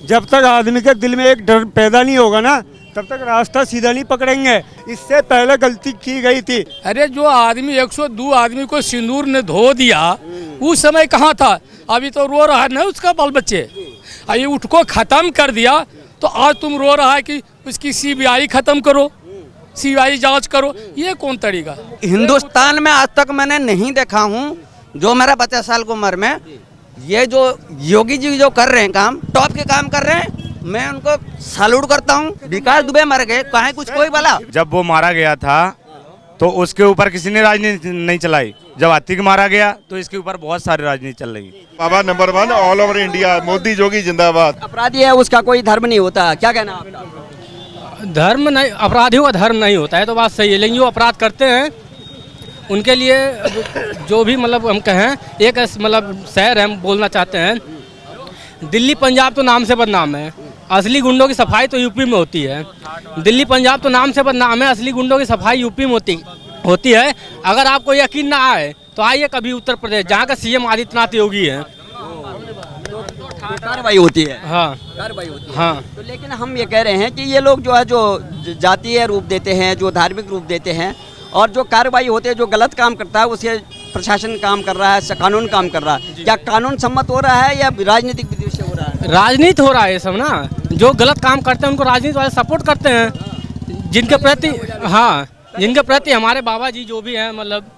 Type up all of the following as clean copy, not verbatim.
जब तक आदमी के दिल में एक डर पैदा नहीं होगा ना, तब तक रास्ता सीधा नहीं पकड़ेंगे। इससे पहले गलती की गई थी। अरे जो आदमी 102 आदमी को सिंदूर ने धो दिया, उस समय कहाँ था? अभी तो रो रहा है ना उसका बाल बच्चे। अभी उसको खत्म कर दिया तो आज तुम रो रहा है कि उसकी सीबीआई खत्म करो, सीबीआई जांच करो। ये कौन तरीका? हिंदुस्तान में आज तक मैंने नहीं देखा हूँ, जो मेरा 50 साल की उम्र में, ये जो योगी जी जो कर रहे हैं काम, टॉप के काम कर रहे हैं, मैं उनको सैल्यूट करता हूँ। विकास दुबे मर गए, कहीं कुछ कोई बोला? जब वो मारा गया था तो उसके ऊपर किसी ने राजनीति नहीं चलाई। जब आतिक मारा गया तो इसके ऊपर बहुत सारी राजनीति चल रही है। बाबा number 1 all over India, Modi Jogi जिंदाबाद। अपराधी है उसका कोई धर्म नहीं होता, क्या कहना आपका? धर्म नहीं, अपराधियों का धर्म नहीं होता है तो बात सही है, लेकिन जो अपराध करते हैं उनके लिए जो भी मतलब हम कहें, एक मतलब शहर हम बोलना चाहते हैं, दिल्ली पंजाब तो नाम से बदनाम है, असली गुंडों की सफाई तो यूपी में होती है। दिल्ली पंजाब तो नाम से बदनाम है, असली गुंडों की सफाई यूपी में होती है। अगर आपको यकीन ना आए तो आइए कभी उत्तर प्रदेश, जहाँ का सीएम आदित्यनाथ योगी है। कार्रवाई होती है। हाँ, कार्रवाई होती है। हाँ। तो लेकिन हम ये कह रहे हैं कि ये लोग जो है, जो जातीय रूप देते हैं, जो धार्मिक रूप देते हैं, और जो कार्रवाई होते हैं, जो गलत काम करता है उसे प्रशासन काम कर रहा है, कानून काम कर रहा है। क्या कानून सम्मत हो रहा है या राजनीतिक विधि से हो रहा है? राजनीति हो रहा है ये सब ना। जो गलत काम करते हैं उनको राजनीति वाले सपोर्ट करते हैं, जिनके प्रति, हाँ, जिनके प्रति हमारे बाबा जी जो भी हैं, मतलब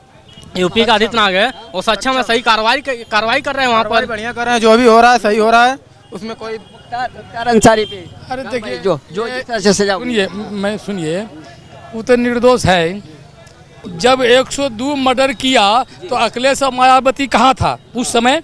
यूपी का आदित्यनाथ है, वो सच्चा में सही कार्रवाई कर रहे हैं। वहाँ पर बढ़िया कर रहे हैं, जो भी हो रहा है सही हो रहा है, उसमें कोई मुख्तार अंसारी पे। अरे देखिए, जो जिस तरह से सजा, सुनिए, वो तो निर्दोष है। जब 102 मर्डर किया तो अखिलेश और मायावती कहाँ था उस समय?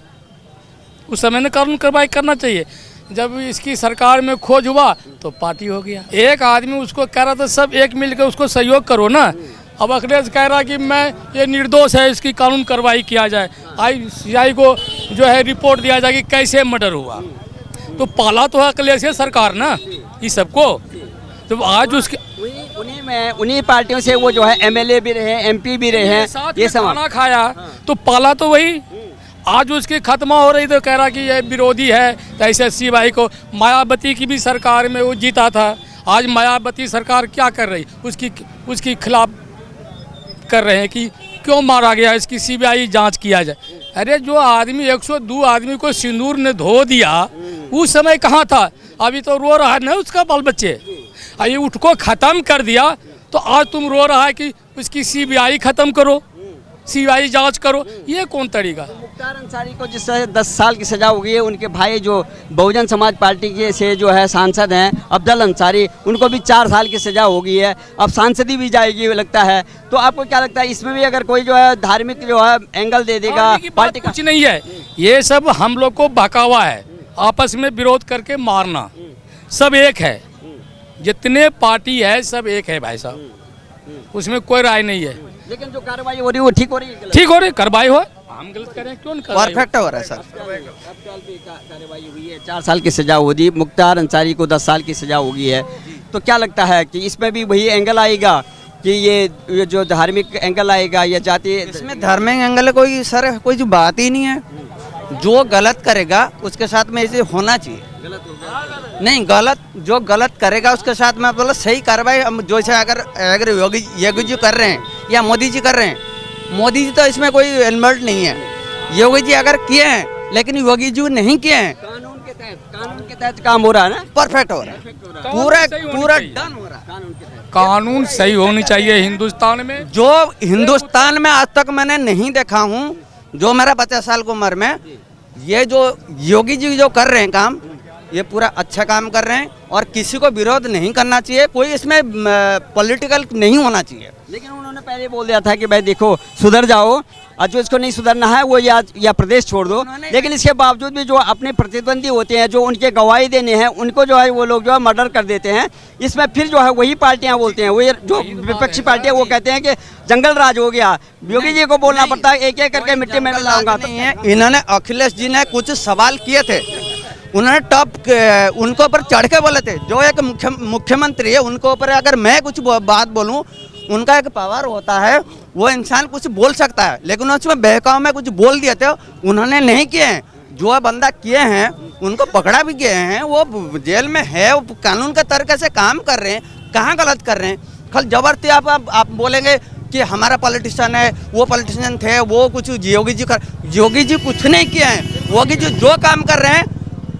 उस समय ने कानून कार्रवाई करना चाहिए। जब इसकी सरकार में खोज हुआ तो पार्टी हो गया। एक आदमी उसको कह रहा था सब एक मिलकर उसको सहयोग करो ना। अब अखिलेश कह रहा कि मैं ये निर्दोष है, इसकी कानून कार्रवाई किया जाए, ICI को जो है रिपोर्ट दिया जाए कि कैसे मर्डर हुआ। तो पाला तो है अखिलेश सरकार ना इस सबको। तो आज उसके उन्हीं पार्टियों से वो जो है MLA भी रहे, MP भी रहे हैं, ये सब खाना खाया, तो पाला तो वही। आज उसकी खत्मा हो रही तो कह रहा कि ये विरोधी है, तो ऐसे CBI को। मायावती की भी सरकार में वो जीता था। आज मायावती सरकार क्या कर रही? उसकी खिलाफ कर रहे हैं कि क्यों मारा गया, इसकी CBI जांच किया जाए। अरे जो आदमी 102 आदमी को सिंदूर ने धो दिया, उस समय कहाँ था? अभी तो रो रहा है ना उसका बाल बच्चे। अभी उसको खत्म कर दिया तो आज तुम रो रहा है कि उसकी CBI खत्म करो, CBI जांच करो। ये कौन तरीका? मुख्तार अंसारी को जिस तरह 10 साल की सजा हो गई है, उनके भाई जो बहुजन समाज पार्टी के से जो है सांसद हैं अफजल अंसारी, उनको भी 4 साल की सजा हो गई है। अब सांसदी भी जाएगी लगता है। तो आपको क्या लगता है इसमें भी अगर कोई जो है धार्मिक जो है एंगल दे देगा पार्टी का? कुछ नहीं है, ये सब हम लोग को बहकावा है, आपस में विरोध करके मारना। सब एक है, जितने पार्टी है सब एक है भाई साहब, उसमें कोई राय नहीं है। लेकिन जो कार्रवाई हो रही है वो ठीक हो रही है? ठीक हो रही, कार्रवाई हो। हम गलत करें क्यों? परफेक्ट हो रहा है सर। कार्रवाई हुई है, 4 साल की सजा हो दी, मुख्तार अंसारी को 10 साल की सजा हो गई है। तो क्या लगता है कि इसमें भी वही एंगल आएगा कि ये जो धार्मिक एंगल आएगा या जातीय? इसमें धार्मिक एंगल कोई सर कोई जो बात ही नहीं है। जो गलत करेगा उसके साथ में ऐसे होना चाहिए। नहीं, गलत जो गलत करेगा उसके साथ में मतलब सही कार्रवाई। हम जो से अगर योगी जी कर रहे हैं या मोदी जी कर रहे हैं, मोदी जी तो इसमें कोई इन्वॉल्व नहीं है। योगी जी अगर किए हैं, लेकिन योगी जी नहीं किए हैं। कानून के तहत काम हो रहा है ना? परफेक्ट हो रहा है, पूरा डन हो रहा है। कानून सही होनी चाहिए हिंदुस्तान में। जो हिंदुस्तान में आज तक मैंने नहीं देखा हूँ, जो मेरा 50 साल की उम्र में, ये जो योगी जी जो कर रहे हैं काम, ये पूरा अच्छा काम कर रहे हैं और किसी को विरोध नहीं करना चाहिए। कोई इसमें पॉलिटिकल नहीं होना चाहिए। लेकिन उन्होंने पहले बोल दिया था कि भाई देखो सुधर जाओ, और जो इसको नहीं सुधरना है वो या प्रदेश छोड़ दो। लेकिन इसके बावजूद भी जो अपने प्रतिद्वंदी होते हैं, जो उनके गवाही देने हैं, उनको जो है वो लोग जो है मर्डर कर देते हैं। इसमें फिर जो है वही पार्टियां बोलते हैं, वो जो विपक्षी पार्टियां वो कहते हैं कि जंगल राज हो गया। योगी जी को बोलना पड़ता है एक एक करके मिट्टी में मिलाऊंगा। इन्होंने अखिलेश जी ने कुछ सवाल किए थे, उन्होंने टॉप उनको ऊपर चढ़ के बोले थे। जो एक मुख्यमंत्री है उनको ऊपर अगर मैं कुछ बात बोलूं, उनका एक पावर होता है, वो इंसान कुछ बोल सकता है, लेकिन उसमें बहकाव में कुछ बोल दिए थे, उन्होंने नहीं किए हैं। जो बंदा किए हैं उनको पकड़ा भी गए हैं, वो जेल में है, वो कानून के तरीके से काम कर रहे हैं, कहाँ गलत कर रहे हैं। कल जबरदस्ती आप बोलेंगे कि हमारा पॉलिटिशियन है, वो पॉलिटिशियन थे, वो कुछ योगी जी कुछ नहीं किए हैं। योगी जी जो काम कर रहे हैं,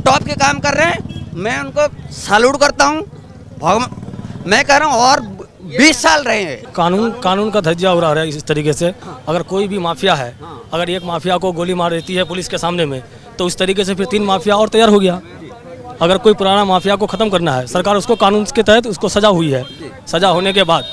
टॉप के काम कर रहे हैं, मैं उनको सैल्यूट करता हूँ। मैं कह रहा हूँ और 20 साल रहे हैं। कानून का धज्जिया उड़ा रहा है इस तरीके से। अगर कोई भी माफिया है, अगर एक माफिया को गोली मार देती है पुलिस के सामने में, तो उस तरीके से फिर 3 माफिया और तैयार हो गया। अगर कोई पुराना माफिया को ख़त्म करना है, सरकार उसको कानून के तहत उसको सज़ा हुई है। सज़ा होने के बाद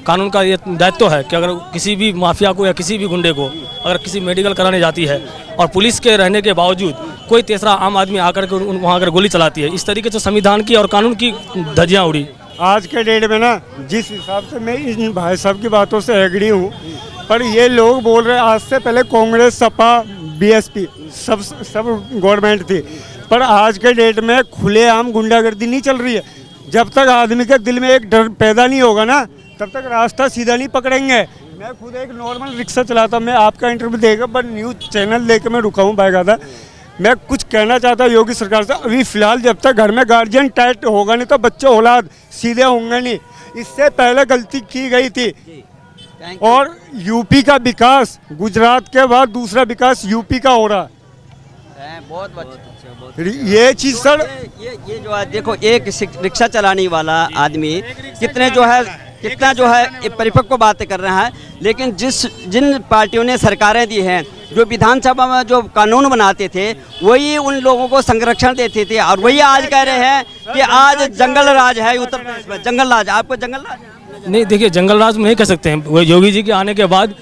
कानून का ये दायित्व है कि अगर किसी भी माफिया को या किसी भी गुंडे को अगर किसी मेडिकल कराने जाती है और पुलिस के रहने के बावजूद कोई तीसरा आम आदमी आकर के वहाँ अगर गोली चलाती है, इस तरीके से संविधान की और कानून की धज्जियाँ उड़ी। आज के डेट में ना, जिस हिसाब से मैं इन भाई साहब की बातों से एग्री हूँ, पर ये लोग बोल रहे हैं आज से पहले कांग्रेस, सपा, बीएसपी सब गवर्नमेंट थी, पर आज के डेट में खुलेआम गुंडागर्दी नहीं चल रही है। जब तक आदमी के दिल में एक डर पैदा नहीं होगा ना, तब तक रास्ता सीधा नहीं पकड़ेंगे। मैं खुद एक नॉर्मल रिक्शा चलाता, मैं आपका इंटरव्यू देकर पर न्यूज़ चैनल लेकर मैं रुका हूँ बाकायदा। मैं कुछ कहना चाहता हूँ योगी सरकार से, अभी फिलहाल जब तक घर में गार्जियन टाइट होगा नहीं तो बच्चे औलाद सीधे होंगे नहीं। इससे पहले गलती की गई थी। और यूपी का विकास गुजरात के बाद दूसरा विकास यूपी का हो रहा है। बहुत ये चीज सर, ये जो है देखो, एक रिक्शा चलाने वाला आदमी कितना जो है परिपक्व बातें कर रहा है, लेकिन जिन पार्टियों ने सरकारें दी हैं, जो विधानसभा में जो कानून बनाते थे, वही उन लोगों को संरक्षण देते थे, और वही आज कह रहे हैं कि आज जंगल राज है उत्तर प्रदेश में। जंगल राज, आपको जंगल राज नहीं, देखिए जंगल राज में नहीं कह सकते हैं। वो योगी जी के आने के बाद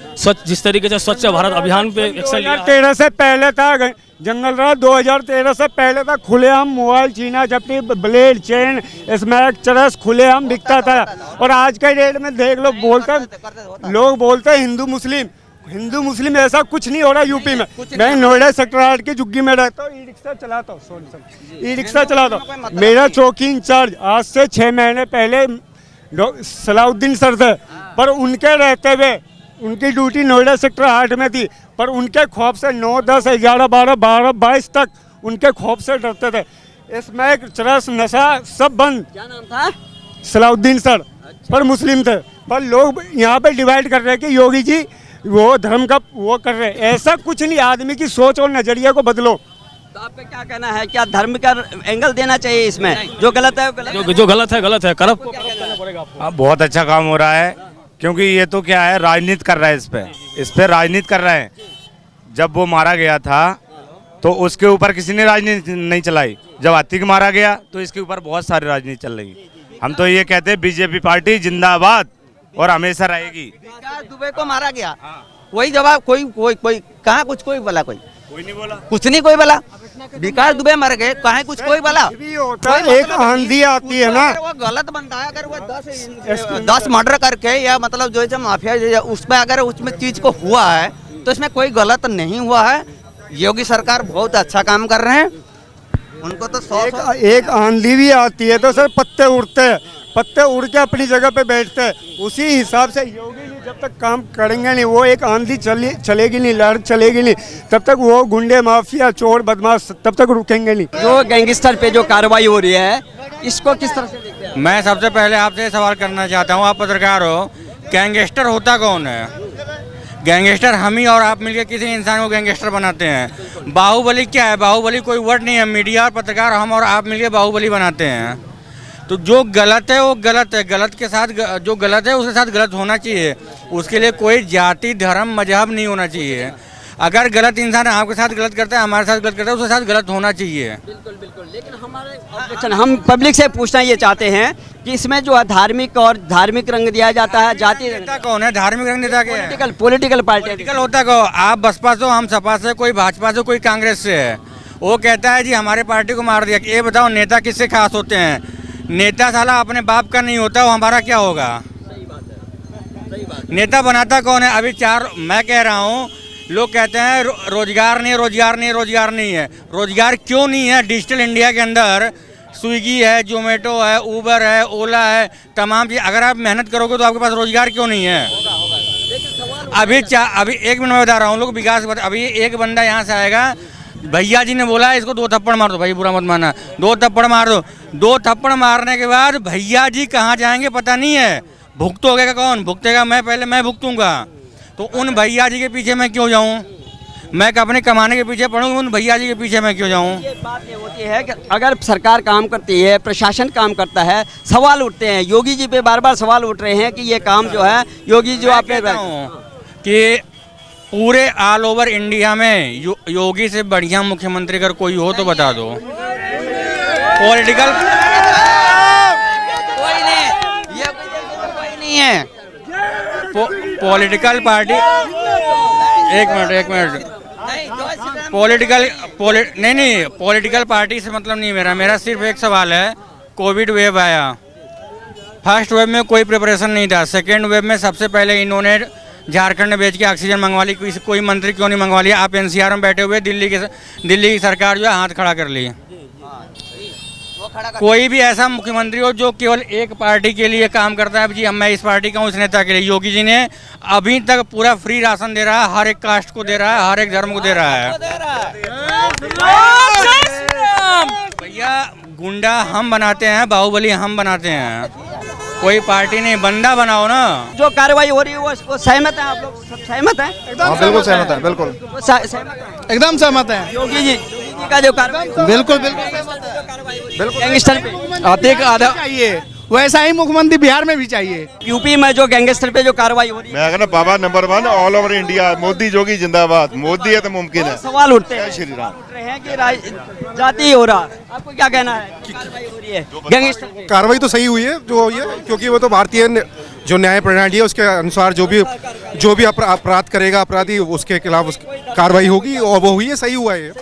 जिस तरीके से स्वच्छ भारत अभियान पे एक्शन लिया। 2013 से पहले था जंगल राज, 2013 से पहले था। खुलेआम मोबाइल, चीना झपटी, ब्लेड, चेन, स्मैक, चरस खुलेआम बिकता था। और आज के डेट में देख लो, लोग बोलते हैं हिंदू मुस्लिम ऐसा कुछ नहीं हो रहा यूपी में। मैं नोएडा सेक्टर 8 की झुग्गी में रहता हूँ, ई रिक्शा चलाता हूँ। मेरा चौकी इंचार्ज आज से 6 महीने पहले सलाउद्दीन सर थे, पर उनके रहते हुए उनकी ड्यूटी नोएडा सेक्टर 8 में थी, पर उनके खौफ से 9, 10, 11, 12, 22 तक उनके खौफ से डरते थे। स्मैक, चरस, नशा सब बंद। क्या नाम था? सलाउद्दीन सर। पर मुस्लिम थे। पर लोग यहाँ पे डिवाइड कर रहे हैं कि योगी जी वो धर्म का वो कर रहे हैं। ऐसा कुछ नहीं, आदमी की सोच और नजरिया को बदलो। तो आपका क्या कहना है, क्या धर्म का एंगल देना चाहिए इसमें? जो गलत है जो गलत है गलत है, करप्ट को करना पड़ेगा आपको। हाँ, बहुत अच्छा काम हो रहा है, क्योंकि ये तो क्या है, राजनीति कर रहा है, इस पे राजनीति कर रहे हैं। जब वो मारा गया था तो उसके ऊपर किसी ने राजनीति नहीं चलाई। जब आतिक मारा गया तो इसके ऊपर बहुत सारी राजनीति चल रही। हम तो ये कहते हैं बीजेपी पार्टी जिंदाबाद और हमेशा रहेगी। विकास दुबे को मारा गया, वही जवाब कोई कहाँ कुछ कोई बोला, कोई नहीं बोला, कुछ नहीं कोई बोला। विकास दुबे मर गए, कहाँ कुछ कोई बोला। भी होता है, एक आंधी आती है ना, वो गलत बनता है। अगर वो 10 मर्डर करके या मतलब जो माफिया उसमें अगर उसमें चीज को हुआ है तो इसमें कोई गलत नहीं हुआ है। योगी सरकार बहुत अच्छा काम कर रहे हैं। उनको तो एक आंधी भी आती है तो सर पत्ते उड़ते हैं, पत्ते उड़ के अपनी जगह पे बैठते हैं। उसी हिसाब से योगी जी जब तक काम करेंगे नहीं, वो एक आंधी चलेगी नहीं, लहर चलेगी नहीं, तब तक वो गुंडे, माफिया, चोर, बदमाश तब तक रुकेंगे नहीं। जो गैंगस्टर पे जो कार्रवाई हो रही है, इसको किस तरह से देखते हैं? मैं सबसे पहले आपसे सवाल करना चाहता हूँ, आप पत्रकार हो, गैंगस्टर होता कौन है? गैंगस्टर हम ही और आप मिलकर किसी इंसान को गैंगस्टर बनाते हैं। बाहुबली क्या है? बाहुबली कोई वर्ड नहीं है। मीडिया और पत्रकार हम और आप मिलकर बाहुबली बनाते हैं। तो जो गलत है वो गलत है, गलत के साथ जो गलत है उसके साथ गलत होना चाहिए। उसके लिए कोई जाति, धर्म, मजहब नहीं होना चाहिए। अगर गलत इंसान आपके साथ गलत करता है, हमारे साथ गलत करता है, उसके साथ गलत होना चाहिए। बिल्कुल। लेकिन हमारे ऑब्जेक्शन, हम पब्लिक से पूछना ये चाहते हैं कि इसमें जो है धार्मिक रंग दिया जाता है, जाति नेता कौन है? धार्मिक रंग नेता क्या है? पॉलिटिकल पार्टी पॉलिटिकल होता कौन? आप बसपा से, हम सपा से, कोई भाजपा से, कोई कांग्रेस से है। वो कहता है जी हमारे पार्टी को मार दिया। ये बताओ नेता किससे खास होते हैं? नेता साला अपने बाप का नहीं होता, वो हमारा क्या होगा? सही बात है। नेता बनाता कौन है? अभी मैं कह रहा हूँ, लोग कहते हैं रोजगार नहीं है। रोजगार क्यों नहीं है? डिजिटल इंडिया के अंदर स्विगी है, जोमेटो है, उबर है, ओला है, तमाम चीज़। अगर आप मेहनत करोगे तो आपके पास रोजगार क्यों नहीं है? अभी एक मिनट में बता रहा हूँ, लोग विकास अभी एक बंदा यहाँ से आएगा भैया जी ने बोला इसको 2 थप्पड़ मार दो, भाई बुरा मत माना, 2 थप्पड़ मार दो। 2 थप्पड़ मारने के बाद भैया जी कहाँ जाएंगे पता नहीं है, भुगतोगे कौन? भुगतेगा मैं, पहले मैं भुगतूंगा। तो उन भैया जी के पीछे मैं क्यों जाऊँ? मैं अपने कमाने के पीछे पड़ूँ, उन भैया जी के पीछे मैं क्यों जाऊँ? ये बात ये होती है कि अगर सरकार काम करती है, प्रशासन काम करता है, सवाल उठते हैं। योगी जी पे बार बार सवाल उठ रहे हैं कि ये काम जो है योगी जो आपने कि पूरे ऑल ओवर इंडिया में योगी से बढ़िया मुख्यमंत्री अगर कोई हो तो बता दो। पॉलिटिकल कोई नहीं, ये कोई नहीं है। पॉलिटिकल पार्टी, एक मिनट, पॉलिटिकल पार्टी से मतलब नहीं मेरा सिर्फ एक सवाल है। कोविड वेव आया, फर्स्ट वेव में कोई प्रिपरेशन नहीं था, सेकेंड वेव में सबसे पहले इन्होंने झारखंड में भेज के ऑक्सीजन मंगवा ली। कोई मंत्री क्यों नहीं मंगवा लिया? आप एनसीआर में बैठे हुए, दिल्ली की सरकार जो है हाथ खड़ा कर ली। कोई भी ऐसा मुख्यमंत्री हो जो केवल एक पार्टी के लिए काम करता है, जी अब मैं इस पार्टी का हूँ, इस नेता के लिए। योगी जी ने अभी तक पूरा फ्री राशन दे रहा है, हर एक कास्ट को दे रहा है, हर एक धर्म को दे रहा है। भैया गुंडा हम बनाते हैं, बाहुबली हम बनाते हैं, कोई पार्टी नहीं। बंदा बनाओ ना। जो कार्रवाई हो रही है वो सहमत है? आप लोग सब सहमत हैं? बिल्कुल सहमत है, बिल्कुल एकदम सहमत है। योगी जी का जो कार्रवाई, बिल्कुल गैंगस्टर पे चाहिए, वैसा ही मुख्यमंत्री बिहार में भी चाहिए। यूपी में जो गैंगस्टर पे जो कार्रवाई हो रही है, मैं कहना बाबा number 1 all over India, Modi Jogi जिंदाबाद। मोदी है तो मुमकिन है। सवाल उठते हैं, श्री राम उठ रहे हैं कि जाति हो रहा। आपको क्या कहना है? कार्रवाई हो रही है गैंगस्टर पे। कार्रवाई तो सही हुई है जो हुई है, क्योंकि वो तो भारतीय जो न्याय प्रणाली है उसके अनुसार जो भी अपराध करेगा अपराधी, उसके खिलाफ कार्रवाई होगी, और वो हुई है, सही हुआ है।